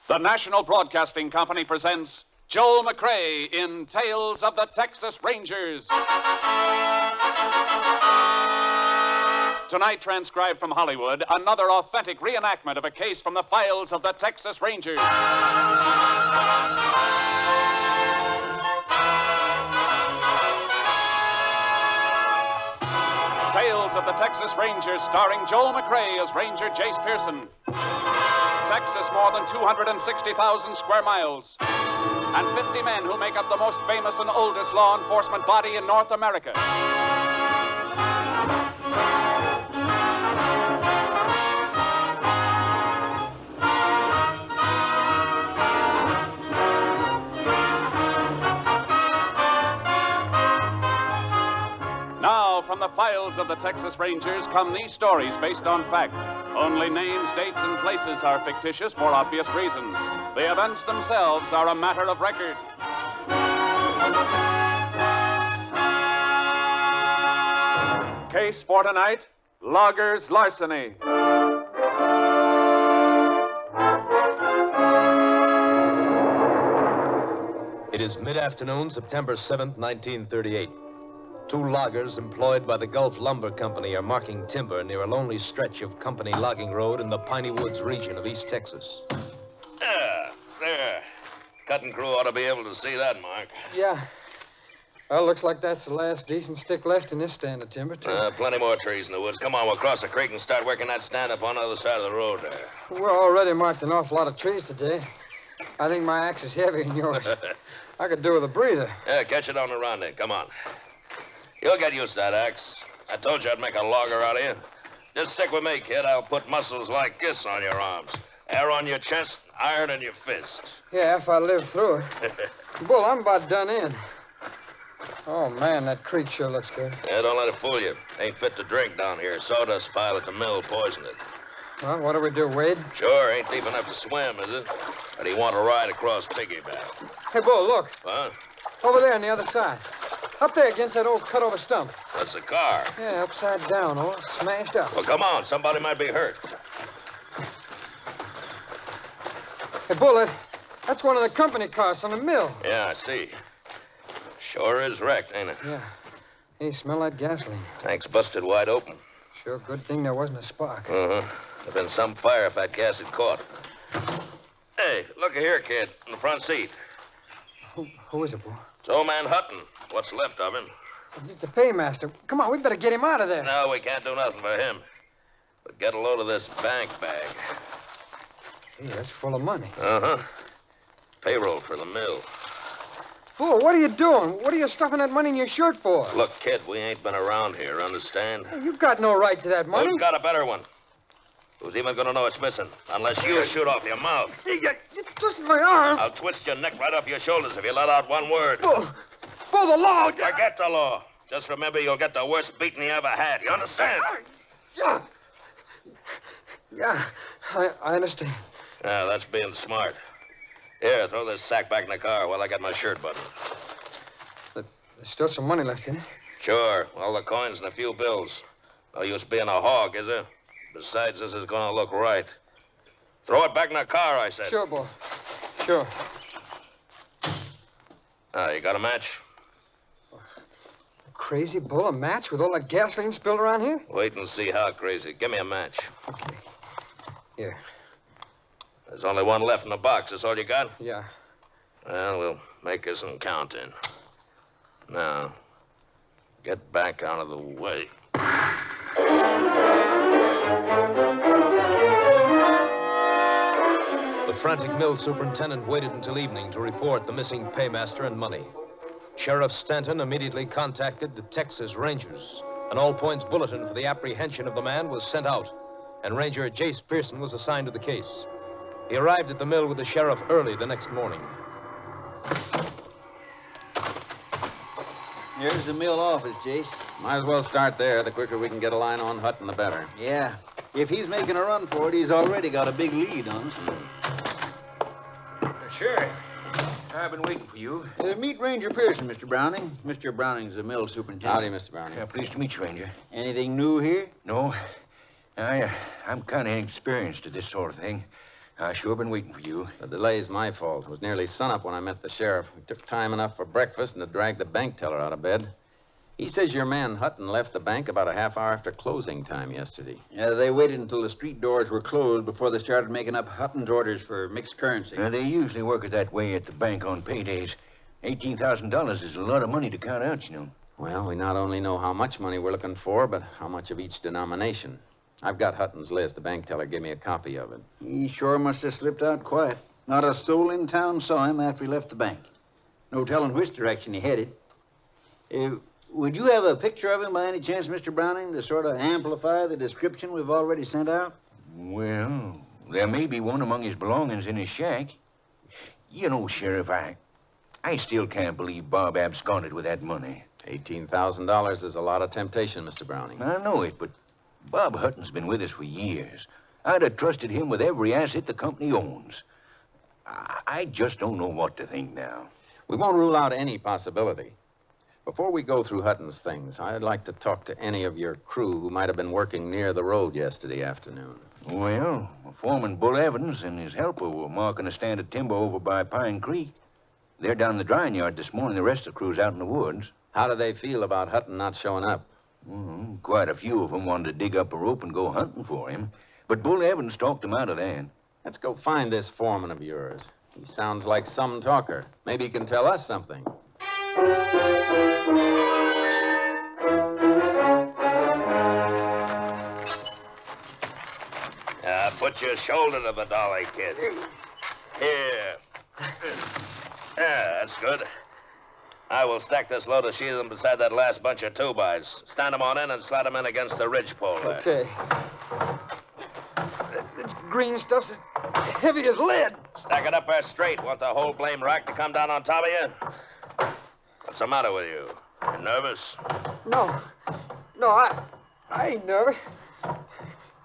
The National Broadcasting Company presents Joel McCrea in Tales of the Texas Rangers. Tonight, transcribed from Hollywood, another authentic reenactment of a case from the files of the Texas Rangers. Tales of the Texas Rangers, starring Joel McCrea as Ranger Jace Pearson. Texas, more than 260,000 square miles. And 50 men who make up the most famous and oldest law enforcement body in North America. Now, from the files of the Texas Rangers come these stories based on fact. Only names, dates, and places are fictitious for obvious reasons. The events themselves are a matter of record. Case for tonight, Loggers' Larceny. It is mid-afternoon, September 7th, 1938. Two loggers employed by the Gulf Lumber Company are marking timber near a lonely stretch of company logging road in the Piney Woods region of East Texas. There. Cutting crew ought to be able to see that mark. Yeah. Well, looks like that's the last decent stick left in this stand of timber, too. Plenty more trees in the woods. Come on, we'll cross the creek and start working that stand up on the other side of the road there. We're already marked an awful lot of trees today. I think my axe is heavier than yours. I could do with a breather. Yeah, catch it on the run then. Come on. You'll get used to that axe. I told you I'd make a logger out of you. Just stick with me, kid. I'll put muscles like this on your arms. Air on your chest, iron in your fist. Yeah, if I live through it. Bull, I'm about done in. Oh, man, that creek sure looks good. Yeah, don't let it fool you. Ain't fit to drink down here. Sawdust pile at the mill poisoned it. Well, what do we do, Wade? Sure, ain't deep enough to swim, is it? But he want to ride across piggyback. Hey, Bull, look. Huh? Over there on the other side. Up there against that old cut-over stump. That's a car. Yeah, upside down, all smashed up. Well, come on. Somebody might be hurt. Hey, Bull, that's one of the company cars on the mill. Yeah, I see. Sure is wrecked, ain't it? Yeah. Hey, smell that gasoline. Tank's busted wide open. Sure good thing there wasn't a spark. Uh-huh. There'd been some fire if that gas had caught. Hey, look here, kid, in the front seat. Who is it, Bull? It's old man Hutton. What's left of him. It's the paymaster. Come on, we better get him out of there. No, we can't do nothing for him. But get a load of this bank bag. Hey, that's full of money. Uh-huh. Payroll for the mill. Bull, what are you doing? What are you stuffing that money in your shirt for? Look, kid, we ain't been around here, understand? Hey, you've got no right to that money. Who's got a better one? Who's even going to know it's missing? Unless you shoot off your mouth. Hey, you twisted my arm. I'll twist your neck right off your shoulders if you let out one word. Bull, the law. Forget the law. Just remember you'll get the worst beating you ever had. You understand? Yeah, I understand. Yeah, that's being smart. Here, throw this sack back in the car while I get my shirt buttoned. There's still some money left in it. Sure. All the coins and a few bills. No use being a hog, is there? Besides, this is going to look right. Throw it back in the car, I said. Sure, Bull. Sure. You got a match? Crazy, Bull, a match with all that gasoline spilled around here? Wait and see how crazy. Give me a match. Okay. Here. There's only one left in the box. That's all you got? Yeah. Well, we'll make us some counting. Now, get back out of the way. The frantic mill superintendent waited until evening to report the missing paymaster and money. Sheriff Stanton immediately contacted the Texas Rangers. An all-points bulletin for the apprehension of the man was sent out, and Ranger Jace Pearson was assigned to the case. He arrived at the mill with the sheriff early the next morning. Here's the mill office, Jace. Might as well start there. The quicker we can get a line on Hutton, the better. Yeah. If he's making a run for it, he's already got a big lead on us. Sure. I've been waiting for you. Meet Ranger Pearson, Mr. Browning. Mr. Browning's the mill superintendent. Howdy, Mr. Browning. Pleased to meet you, Ranger. Anything new here? No. I'm kind of inexperienced at this sort of thing. I sure been waiting for you. The delay's my fault. It was nearly sunup when I met the sheriff. We took time enough for breakfast and to drag the bank teller out of bed. He says your man Hutton left the bank about a half hour after closing time yesterday. Yeah, they waited until the street doors were closed before they started making up Hutton's orders for mixed currency. They usually work it that way at the bank on paydays. $18,000 is a lot of money to count out, you know. Well, we not only know how much money we're looking for, but how much of each denomination. I've got Hutton's list. The bank teller gave me a copy of it. He sure must have slipped out quiet. Not a soul in town saw him after he left the bank. No telling which direction he headed. Would you have a picture of him by any chance, Mr. Browning, to sort of amplify the description we've already sent out? Well, there may be one among his belongings in his shack. You know, Sheriff, I still can't believe Bob absconded with that money. $18,000 is a lot of temptation, Mr. Browning. I know it, but Bob Hutton's been with us for years. I'd have trusted him with every asset the company owns. I just don't know what to think now. We won't rule out any possibility. Before we go through Hutton's things, I'd like to talk to any of your crew who might have been working near the road yesterday afternoon. Well, Foreman Bull Evans and his helper were marking a stand of timber over by Pine Creek. They're down in the drying yard this morning. The rest of the crew's out in the woods. How do they feel about Hutton not showing up? Quite a few of them wanted to dig up a rope and go hunting for him. But Bull Evans talked them out of that. Let's go find this foreman of yours. He sounds like some talker. Maybe he can tell us something. Put your shoulder to the dolly, kid. Here. Yeah, that's good. I will stack this load of sheathing beside that last bunch of 2-bys. Stand them on in and slide them in against the ridgepole there. Okay. This green stuff's as heavy as lead. Stack it up there straight. Want the whole blame rack to come down on top of you? What's the matter with you? You nervous? No, I ain't nervous.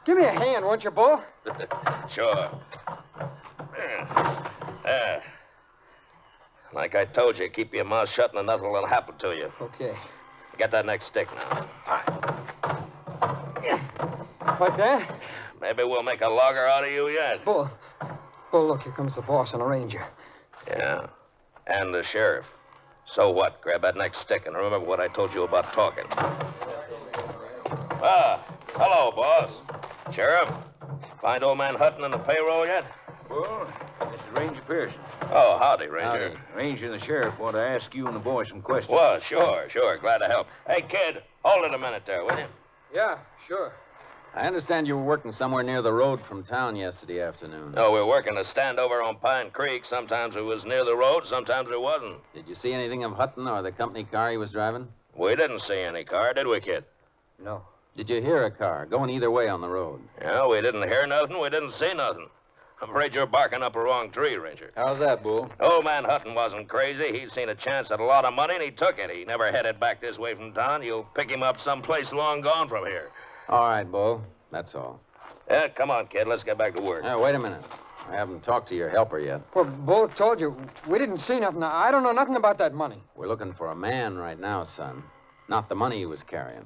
Give me a hand, won't you, Bull? Sure. There. Like I told you, keep your mouth shut and nothing will happen to you. Okay. Get that next stick now. Like that? Maybe we'll make a logger out of you yet. Bull, look, here comes the boss and a ranger. Yeah, and the sheriff. So what? Grab that next stick and remember what I told you about talking. Hello, boss. Sheriff, find old man Hutton in the payroll yet? Well, this is Ranger Pearson. Oh, howdy, Ranger. Ranger and the sheriff want to ask you and the boys some questions. Well, sure. Glad to help. Hey, kid, hold it a minute there, will you? Yeah, sure. I understand you were working somewhere near the road from town yesterday afternoon. No, we're working a standover on Pine Creek. Sometimes it was near the road, sometimes it wasn't. Did you see anything of Hutton or the company car he was driving? We didn't see any car, did we, kid? No. Did you hear a car going either way on the road? Yeah, we didn't hear nothing, we didn't see nothing. I'm afraid you're barking up a wrong tree, Ranger. How's that, Bull? Old man Hutton wasn't crazy. He'd seen a chance at a lot of money, and he took it. He never headed back this way from town. You'll pick him up someplace long gone from here. All right, Bull. That's all. Yeah, come on, kid. Let's get back to work. Wait a minute. I haven't talked to your helper yet. Well, Bull told you, we didn't see nothing. I don't know nothing about that money. We're looking for a man right now, son. Not the money he was carrying.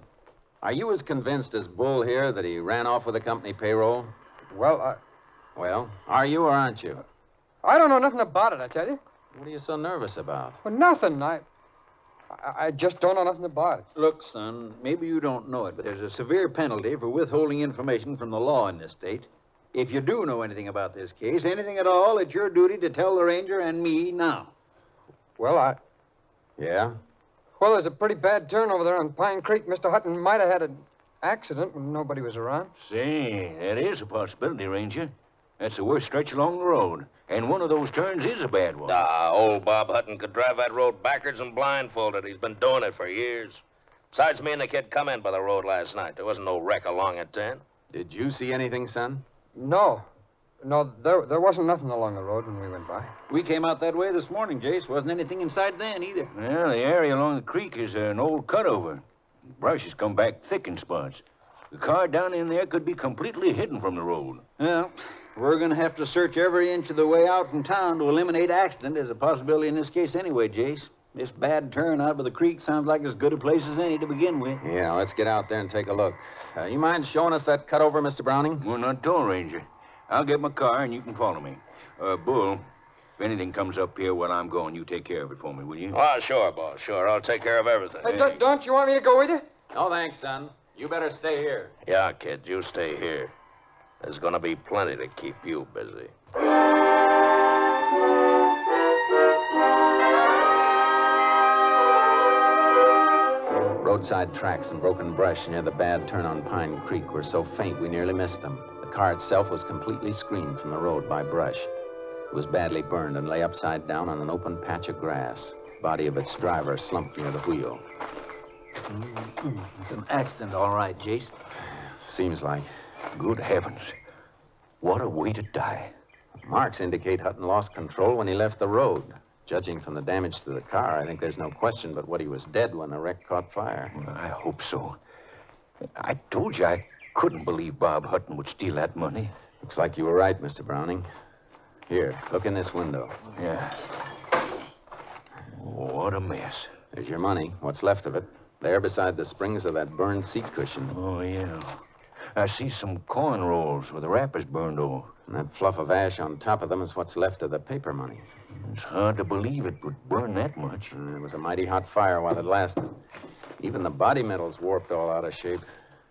Are you as convinced as Bull here that he ran off with the company payroll? Well, Well, are you or aren't you? I don't know nothing about it, I tell you. What are you so nervous about? Well, nothing. I just don't know nothing about it. Look, son, maybe you don't know it, but there's a severe penalty for withholding information from the law in this state. If you do know anything about this case, anything at all, it's your duty to tell the ranger and me now. Well, Yeah? Well, there's a pretty bad turn over there on Pine Creek. Mr. Hutton might have had an accident when nobody was around. Say, that is a possibility, Ranger. That's the worst stretch along the road. And one of those turns is a bad one. Old Bob Hutton could drive that road backwards and blindfolded. He's been doing it for years. Besides, me and the kid come in by the road last night. There wasn't no wreck along it then. Did you see anything, son? No, there wasn't nothing along the road when we went by. We came out that way this morning, Jace. Wasn't anything inside then either. Well, the area along the creek is an old cutover. Brush has come back thick in spots. The car down in there could be completely hidden from the road. Well, we're going to have to search every inch of the way out from town to eliminate accident as a possibility in this case anyway, Jace. This bad turn out by the creek sounds like as good a place as any to begin with. Yeah, let's get out there and take a look. You mind showing us that cutover, Mr. Browning? Well, not at all, Ranger. I'll get my car and you can follow me. Bull, if anything comes up here while I'm going, you take care of it for me, will you? Oh, sure, boss. Sure. I'll take care of everything. Hey, don't you want me to go with you? No, thanks, son. You better stay here. Yeah, kid, you stay here. There's gonna be plenty to keep you busy. Roadside tracks and broken brush near the bad turn on Pine Creek were so faint we nearly missed them. The car itself was completely screened from the road by brush. It was badly burned and lay upside down on an open patch of grass. The body of its driver slumped near the wheel. It's an accident, all right, Jace. Seems like. Good heavens. What a way to die. Marks indicate Hutton lost control when he left the road. Judging from the damage to the car, I think there's no question but what he was dead when the wreck caught fire. Well, I hope so. I told you I couldn't believe Bob Hutton would steal that money. Looks like you were right, Mr. Browning. Here, look in this window. Yeah. What a mess. There's your money, what's left of it. There beside the springs of that burned seat cushion. Oh, yeah. I see some corn rolls with the wrappers burned off. And that fluff of ash on top of them is what's left of the paper money. It's hard to believe it would burn that much. It was a mighty hot fire while it lasted. Even the body metal's warped all out of shape.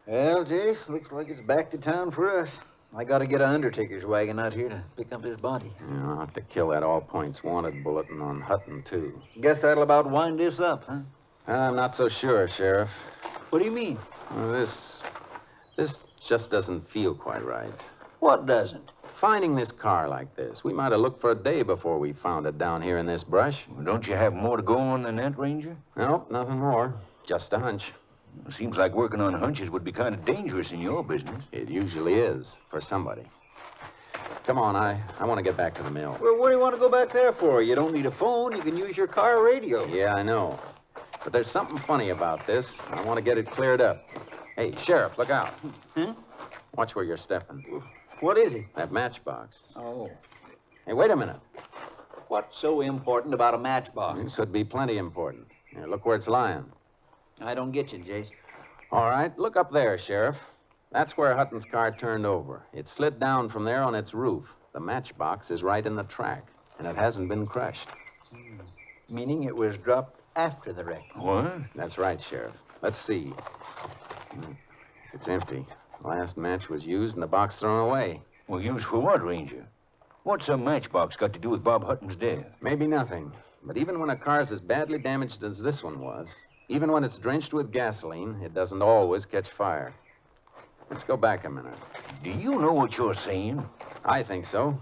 Well, Jace, looks like it's back to town for us. I got to get an undertaker's wagon out here to pick up his body. Yeah, I'll have to kill that all-points wanted bulletin on Hutton, too. Guess that'll about wind this up, huh? I'm not so sure, Sheriff. What do you mean? Well, this just doesn't feel quite right. What doesn't? Finding this car like this, we might have looked for a day before we found it down here in this brush. Well, don't you have more to go on than that, Ranger? Nope, nothing more. Just a hunch. It seems like working on hunches would be kind of dangerous in your business. It usually is, for somebody. Come on, I want to get back to the mill. Well, what do you want to go back there for? You don't need a phone. You can use your car radio. Yeah, I know. But there's something funny about this. I want to get it cleared up. Hey, Sheriff, look out. Huh? Watch where you're stepping. What is it? That matchbox. Oh. Hey, wait a minute. What's so important about a matchbox? It could be plenty important. Here, look where it's lying. I don't get you, Jace. All right, look up there, Sheriff. That's where Hutton's car turned over. It slid down from there on its roof. The matchbox is right in the track, and it hasn't been crushed. Meaning it was dropped after the wreck. What? That's right, Sheriff. Let's see. It's empty. Last match was used and the box thrown away. Well, used for what, Ranger? What's a matchbox got to do with Bob Hutton's death? Maybe nothing. But even when a car's as badly damaged as this one was, even when it's drenched with gasoline, it doesn't always catch fire. Let's go back a minute. Do you know what you're saying? I think so.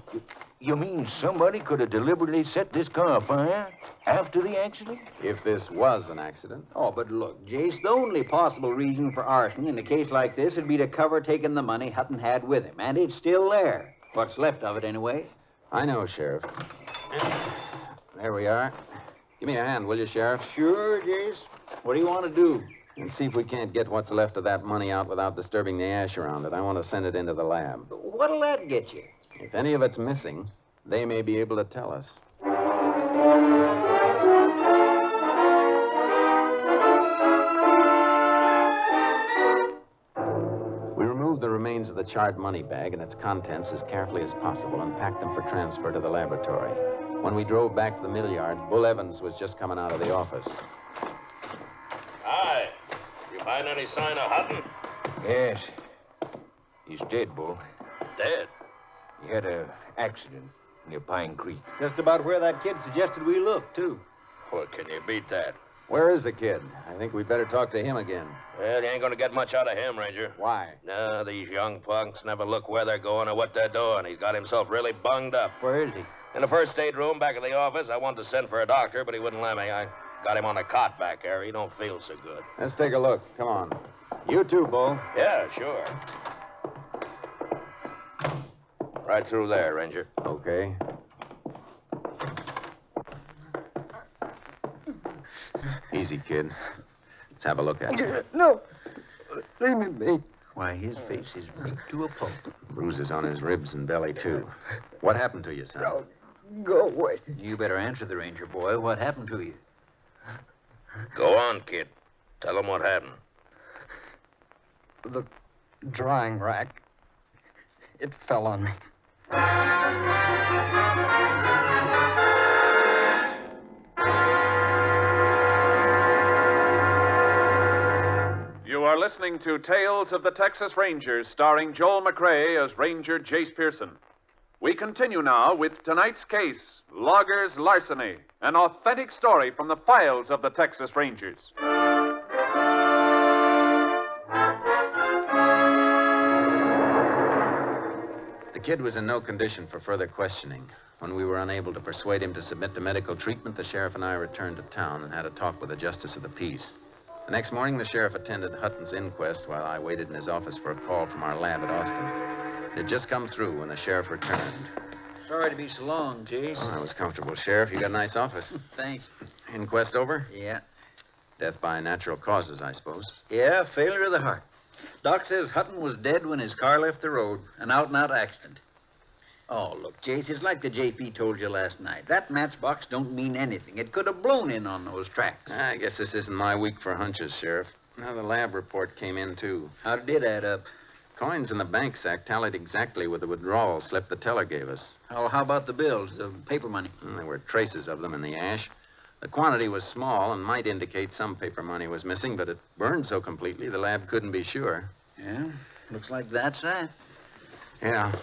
You mean somebody could have deliberately set this car afire after the accident? If this was an accident. Oh, but look, Jace, the only possible reason for arson in a case like this would be to cover taking the money Hutton had with him. And it's still there. What's left of it, anyway. I know, Sheriff. There we are. Give me a hand, will you, Sheriff? Sure, Jace. What do you want to do? And see if we can't get what's left of that money out without disturbing the ash around it. I want to send it into the lab. What'll that get you? If any of it's missing, they may be able to tell us. We removed the remains of the charred money bag and its contents as carefully as possible and packed them for transfer to the laboratory. When we drove back to the mill yard, Bull Evans was just coming out of the office. Hi. You find any sign of Hutton? Yes. He's dead, Bull. Dead. He had an accident near Pine Creek. Just about where that kid suggested we look, too. Well, can you beat that? Where is the kid? I think we'd better talk to him again. Well, you ain't gonna get much out of him, Ranger. Why? No, these young punks never look where they're going or what they're doing. He's got himself really bunged up. Where is he? In the first aid room back at the office, I wanted to send for a doctor, but he wouldn't let me. I got him on a cot back there. He don't feel so good. Let's take a look. Come on. You too, Bull. Yeah, sure. Right through there, Ranger. Okay. Easy, kid. Let's have a look at him. No. Leave me be. Why, his face is beat to a pulp. Bruises on his ribs and belly, too. What happened to you, son? No. Go away. You better answer the ranger, boy. What happened to you? Go on, kid. Tell him what happened. The drying rack. It fell on me. You are listening to Tales of the Texas Rangers, starring Joel McCrea as Ranger Jace Pearson. We continue now with tonight's case, Loggers' Larceny, an authentic story from the files of the Texas Rangers. The kid was in no condition for further questioning. When we were unable to persuade him to submit to medical treatment, the sheriff and I returned to town and had a talk with the justice of the peace. The next morning, the sheriff attended Hutton's inquest while I waited in his office for a call from our lab at Austin. It had just come through when the sheriff returned. Sorry to be so long, Jace. Oh, that was comfortable, Sheriff. You got a nice office. Thanks. Inquest over? Yeah. Death by natural causes, I suppose. Yeah, failure of the heart. Doc says Hutton was dead when his car left the road. An out-and-out accident. Oh, look, Jace, it's like the JP told you last night. That matchbox don't mean anything. It could have blown in on those tracks. I guess this isn't my week for hunches, Sheriff. Now, the lab report came in, too. How did it add up? Coins in the bank sack tallied exactly with the withdrawal slip the teller gave us. Oh, how about the bills, the paper money? There were traces of them in the ash. The quantity was small and might indicate some paper money was missing, but it burned so completely the lab couldn't be sure. Yeah, looks like that's that. Yeah.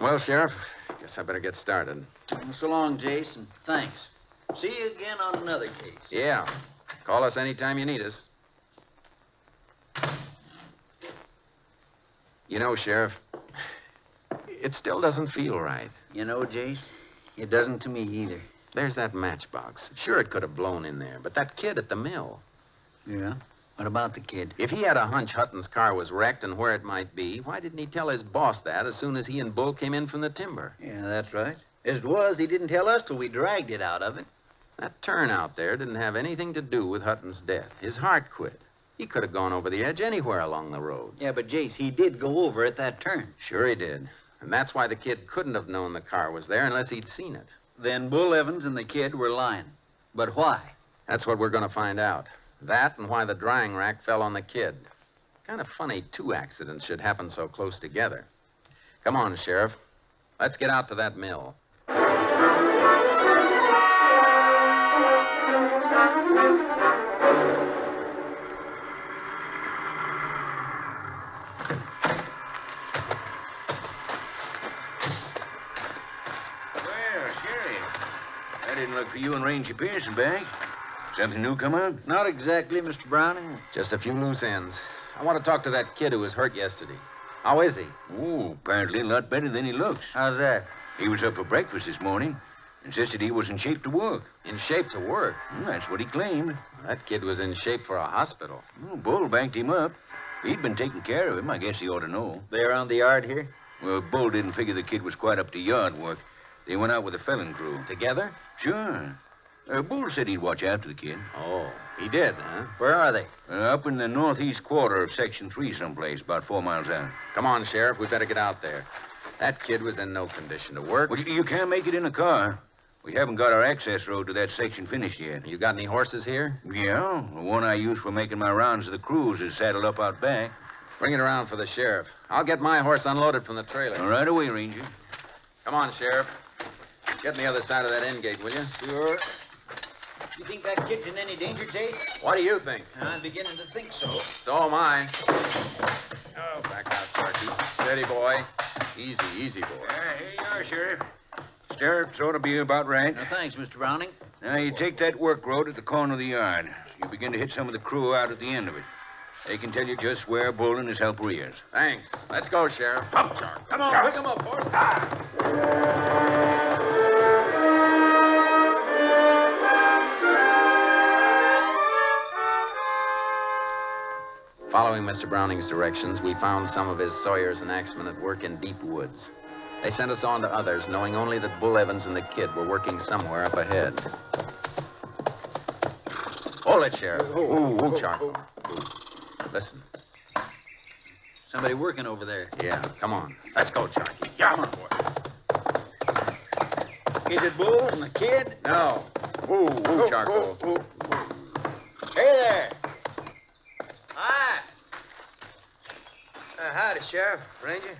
Well, Sheriff, guess I better get started. Well, so long, Jason. Thanks. See you again on another case. Yeah. Call us anytime you need us. You know, Sheriff, it still doesn't feel right. You know, Jace, it doesn't to me either. There's that matchbox. Sure, it could have blown in there, but that kid at the mill. Yeah? What about the kid? If he had a hunch Hutton's car was wrecked and where it might be, why didn't he tell his boss that as soon as he and Bull came in from the timber? Yeah, that's right. As it was, he didn't tell us till we dragged it out of it. That turn out there didn't have anything to do with Hutton's death. His heart quit. He could have gone over the edge anywhere along the road. Yeah, but Jace, he did go over at that turn. Sure he did. And that's why the kid couldn't have known the car was there unless he'd seen it. Then Bull Evans and the kid were lying. But why? That's what we're going to find out. That and why the drying rack fell on the kid. Kind of funny two accidents should happen so close together. Come on, Sheriff. Let's get out to that mill. Didn't look for you and Ranger Pearson back. Something new come up? Not exactly, Mr. Browning. Just a few loose ends. I want to talk to that kid who was hurt yesterday. How is he? Oh, apparently a lot better than he looks. How's that? He was up for breakfast this morning. Insisted he was in shape to work. In shape to work? That's what he claimed. That kid was in shape for a hospital. Bull banked him up. He'd been taking care of him. I guess he ought to know. They around the yard here? Well, Bull didn't figure the kid was quite up to yard work. They went out with a felon crew. Together? Sure. Bull said he'd watch after the kid. Oh, he did, huh? Where are they? Up in the northeast quarter of Section 3 someplace, about 4 miles out. Come on, Sheriff. We better get out there. That kid was in no condition to work. Well, you can't make it in a car. We haven't got our access road to that section finished yet. You got any horses here? Yeah. The one I use for making my rounds of the cruise is saddled up out back. Bring it around for the sheriff. I'll get my horse unloaded from the trailer. Right away, Ranger. Come on, Sheriff. Get on the other side of that end gate, will you? Sure. You think that kid's in any danger, Jace? What do you think? I'm beginning to think so. So am I. Oh, back out, Sharky. Steady, boy. Easy, easy, boy. Here you are, Sheriff. Stirrups ought to be about right. Thanks, Mr. Browning. Now, you take that work road at the corner of the yard. You begin to hit some of the crew out at the end of it. They can tell you just where Bull and his helper is. Thanks. Let's go, Sheriff. Up, Shark. Come on, pick him up, boys. Following Mr. Browning's directions, we found some of his sawyers and axemen at work in deep woods. They sent us on to others, knowing only that Bull Evans and the kid were working somewhere up ahead. Hold it, Sheriff. Charcoal. Listen. Somebody working over there. Yeah, come on. Let's go, Charky. Yeah, come on, boy. Is it Bull and the kid? No. Charcoal. Hey there. Hi. Howdy, Sheriff. Ranger.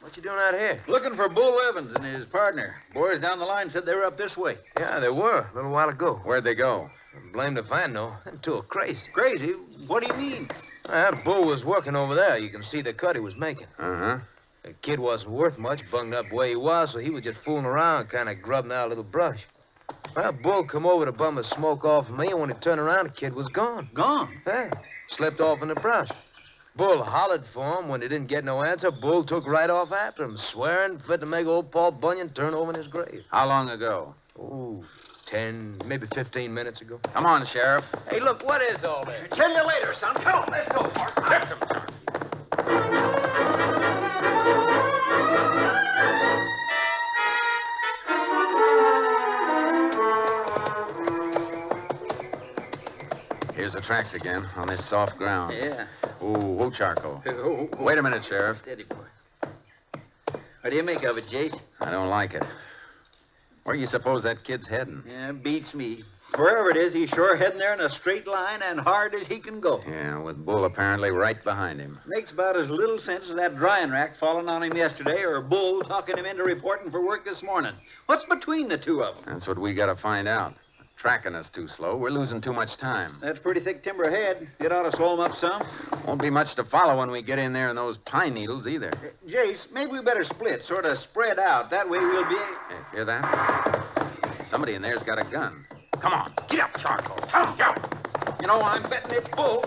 What you doing out here? Looking for Bull Evans and his partner. Boys down the line said they were up this way. Yeah, they were a little while ago. Where'd they go? Blamed if I know. Them two are crazy. Crazy? What do you mean? That bull was working over there. You can see the cut he was making. Uh-huh. The kid wasn't worth much, bunged up the way he was, so he was just fooling around, kind of grubbing out a little brush. Well, Bull come over to bum the smoke off of me, and when he turned around, the kid was gone. Gone? Yeah, slipped off in the brush. Bull hollered for him. When he didn't get no answer, Bull took right off after him, swearing fit to make old Paul Bunyan turn over in his grave. How long ago? Oh, 10, maybe 15 minutes ago. Come on, Sheriff. Hey, look, what is all this? Tell you later, son. Come on, let's go, Mark. Lift him, son. Here's the tracks again, on this soft ground. Yeah. Ooh, charcoal. Oh, Wait a minute, Sheriff. Steady, boy. What do you make of it, Jace? I don't like it. Where do you suppose that kid's heading? Yeah, beats me. Wherever it is, he's sure heading there in a straight line and hard as he can go. Yeah, with Bull apparently right behind him. Makes about as little sense as that drying rack falling on him yesterday or Bull talking him into reporting for work this morning. What's between the two of them? That's what we gotta find out. Tracking us too slow. We're losing too much time. That's pretty thick timber ahead. It ought to slow him up some. Won't be much to follow when we get in there in those pine needles either. Jace, maybe we better split, sort of spread out. That way we'll be... Hey, hear that? Somebody in there's got a gun. Come on, get up, Charcoal. Come, go! You know, I'm betting it's Bull.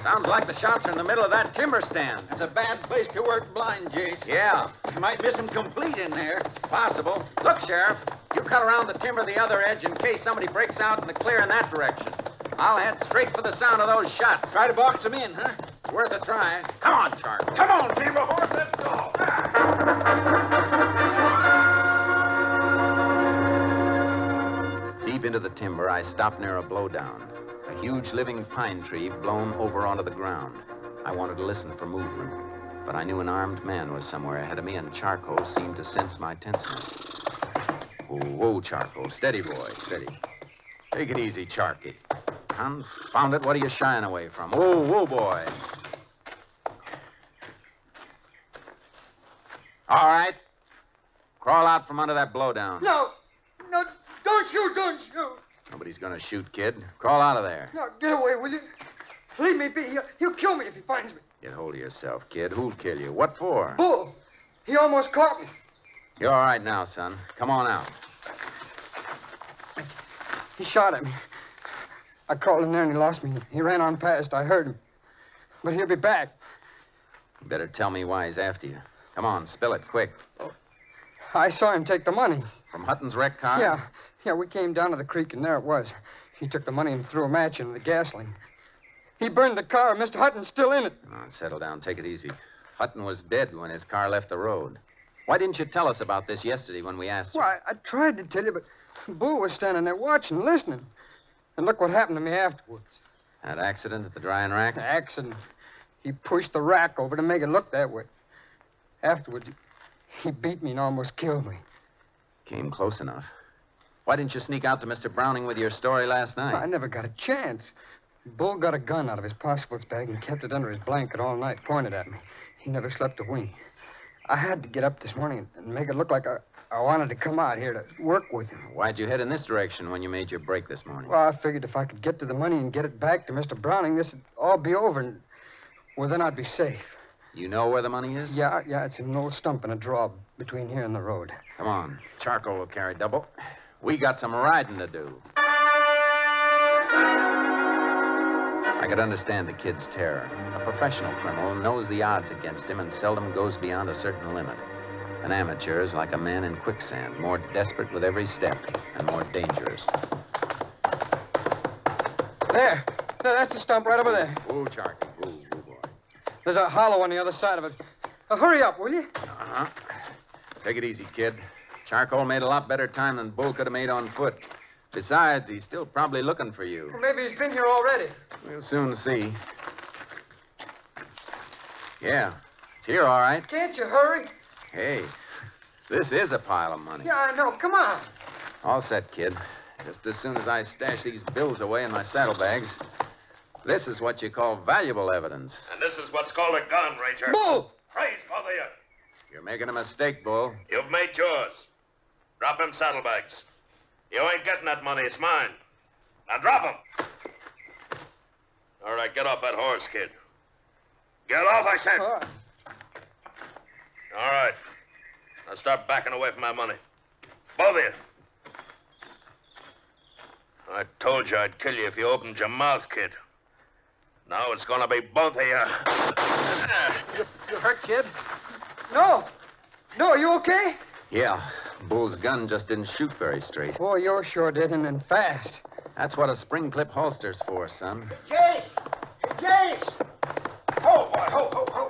Sounds like the shots are in the middle of that timber stand. It's a bad place to work blind, Jace. Yeah, You might miss him complete in there. possible. Look, Sheriff, you cut around the timber the other edge in case somebody breaks out in the clear in that direction. I'll head straight for the sound of those shots. Try to box him in, huh? It's worth a try. Come on, Charcoal. Come on, timber horse, let's go. Deep into the timber, I stopped near a blowdown. A huge living pine tree blown over onto the ground. I wanted to listen for movement, but I knew an armed man was somewhere ahead of me, and Charcoal seemed to sense my tenseness. Whoa, Charcoal. Steady, boy, steady. Take it easy, Charky. Confound it, what are you shying away from? Whoa, boy. All right. Crawl out from under that blowdown. No, don't shoot. Nobody's gonna shoot, kid. Crawl out of there. No, get away, will you? Leave me be. He'll kill me if he finds me. Get hold of yourself, kid. Who'll kill you? What for? Bull, he almost caught me. You're all right now, son. Come on out. He shot at me. I crawled in there and he lost me. He ran on past. I heard him. But he'll be back. You better tell me why he's after you. Come on, spill it quick. I saw him take the money. From Hutton's wrecked car? Yeah, we came down to the creek and there it was. He took the money and threw a match into the gasoline. He burned the car. Mr. Hutton's still in it. Oh, settle down. Take it easy. Hutton was dead when his car left the road. Why didn't you tell us about this yesterday when we asked you? Well, I tried to tell you, but Bull was standing there watching, listening. And look what happened to me afterwards. That accident at the drying rack? Accident. He pushed the rack over to make it look that way. Afterwards, he beat me and almost killed me. Came close enough. Why didn't you sneak out to Mr. Browning with your story last night? I never got a chance. Bull got a gun out of his possibles bag and kept it under his blanket all night, pointed at me. He never slept a wink. I had to get up this morning and make it look like I wanted to come out here to work with him. Why'd you head in this direction when you made your break this morning? Well, I figured if I could get to the money and get it back to Mr. Browning, this would all be over, and, well, then I'd be safe. You know where the money is? Yeah, it's in an old stump in a draw between here and the road. Come on. Charcoal will carry double. We got some riding to do. I could understand the kid's terror. A professional criminal knows the odds against him and seldom goes beyond a certain limit. An amateur is like a man in quicksand, more desperate with every step and more dangerous. There, that's the stump right over there. Ooh, Charky. Ooh, boy. There's a hollow on the other side of it. Hurry up, will you? Uh-huh. Take it easy, kid. Charcoal made a lot better time than Bull could have made on foot. Besides, he's still probably looking for you. Well, maybe he's been here already. We'll soon see. Yeah, it's here, all right. Can't you hurry? Hey, this is a pile of money. Yeah, I know. Come on. All set, kid. Just as soon as I stash these bills away in my saddlebags. This is what you call valuable evidence. And this is what's called a gun, Ranger. Bull! Praise Father, you. You're making a mistake, Bull. You've made yours. Drop them saddlebags. You ain't getting that money. It's mine. Now drop them. All right, get off that horse, kid. Get off, I said. All right. Now start backing away from my money. Both of you. I told you I'd kill you if you opened your mouth, kid. Now it's gonna be both of you. You hurt, kid? No. No, you okay? Yeah. Bull's gun just didn't shoot very straight. Boy, you sure did, and fast. That's what a spring clip holster's for, son. Jace! Jace! Ho, boy, ho.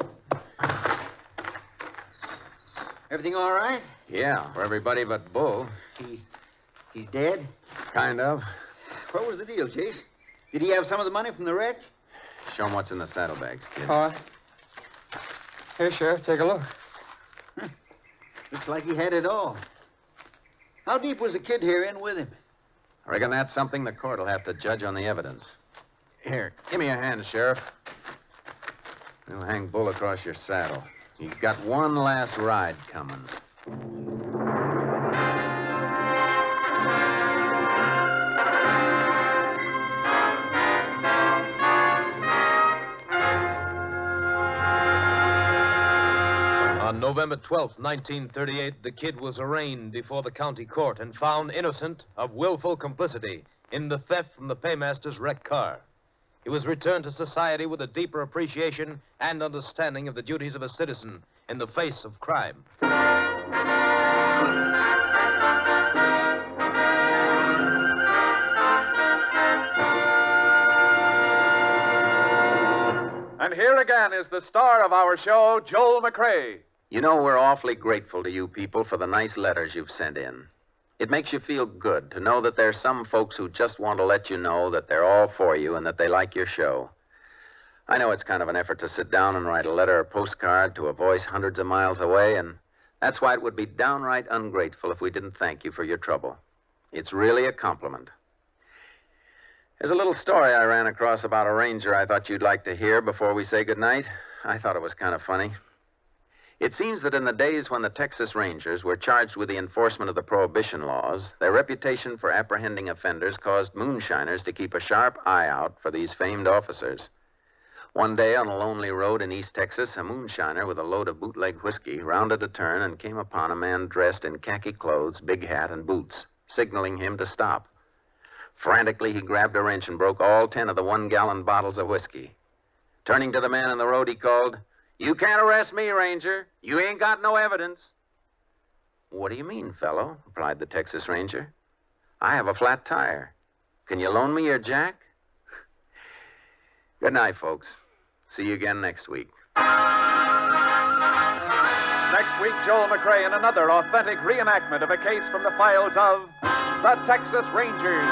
Everything all right? Yeah, for everybody but Bull. He's dead? Kind of. What was the deal, Jace? Did he have some of the money from the wreck? Show him what's in the saddlebags, kid. All right. Here, Sheriff, take a look. Looks like he had it all. How deep was the kid here in with him? I reckon that's something the court will have to judge on the evidence. Here, give me a hand, Sheriff. We'll hang Bull across your saddle. He's got one last ride coming. On November 12th, 1938, the kid was arraigned before the county court and found innocent of willful complicity in the theft from the paymaster's wrecked car. He was returned to society with a deeper appreciation and understanding of the duties of a citizen in the face of crime. And here again is the star of our show, Joel McCrea. You know, we're awfully grateful to you people for the nice letters you've sent in. It makes you feel good to know that there's some folks who just want to let you know that they're all for you and that they like your show. I know it's kind of an effort to sit down and write a letter or postcard to a voice hundreds of miles away, and that's why it would be downright ungrateful if we didn't thank you for your trouble. It's really a compliment. There's a little story I ran across about a ranger I thought you'd like to hear before we say goodnight. I thought it was kind of funny. It seems that in the days when the Texas Rangers were charged with the enforcement of the prohibition laws, their reputation for apprehending offenders caused moonshiners to keep a sharp eye out for these famed officers. One day on a lonely road in East Texas, a moonshiner with a load of bootleg whiskey rounded a turn and came upon a man dressed in khaki clothes, big hat, and boots, signaling him to stop. Frantically, he grabbed a wrench and broke all 10 of the 1-gallon bottles of whiskey. Turning to the man on the road, he called, "You can't arrest me, Ranger. You ain't got no evidence." "What do you mean, fellow?" replied the Texas Ranger. "I have a flat tire. Can you loan me your jack?" Good night, folks. See you again next week. Next week, Joel McCrea in another authentic reenactment of a case from the files of the Texas Rangers.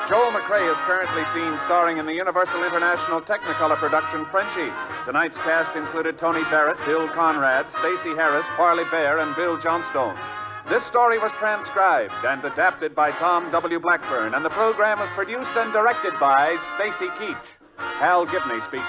Joel McCrea is currently seen starring in the Universal International Technicolor production Frenchie. Tonight's cast included Tony Barrett, Bill Conrad, Stacey Harris, Parley, Baer, and Bill Johnstone. This story was transcribed and adapted by Tom W. Blackburn, and the program was produced and directed by Stacey Keach. Hal Gibney speaking.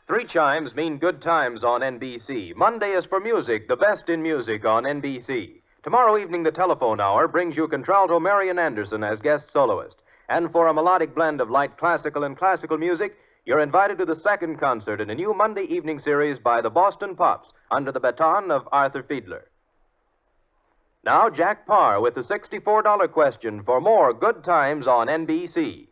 Three chimes mean good times on NBC. Monday is for music, the best in music on NBC. Tomorrow evening, the telephone hour brings you contralto Marian Anderson as guest soloist. And for a melodic blend of light classical and classical music, you're invited to the second concert in a new Monday evening series by the Boston Pops under the baton of Arthur Fiedler. Now, Jack Parr with the $64 question for more good times on NBC.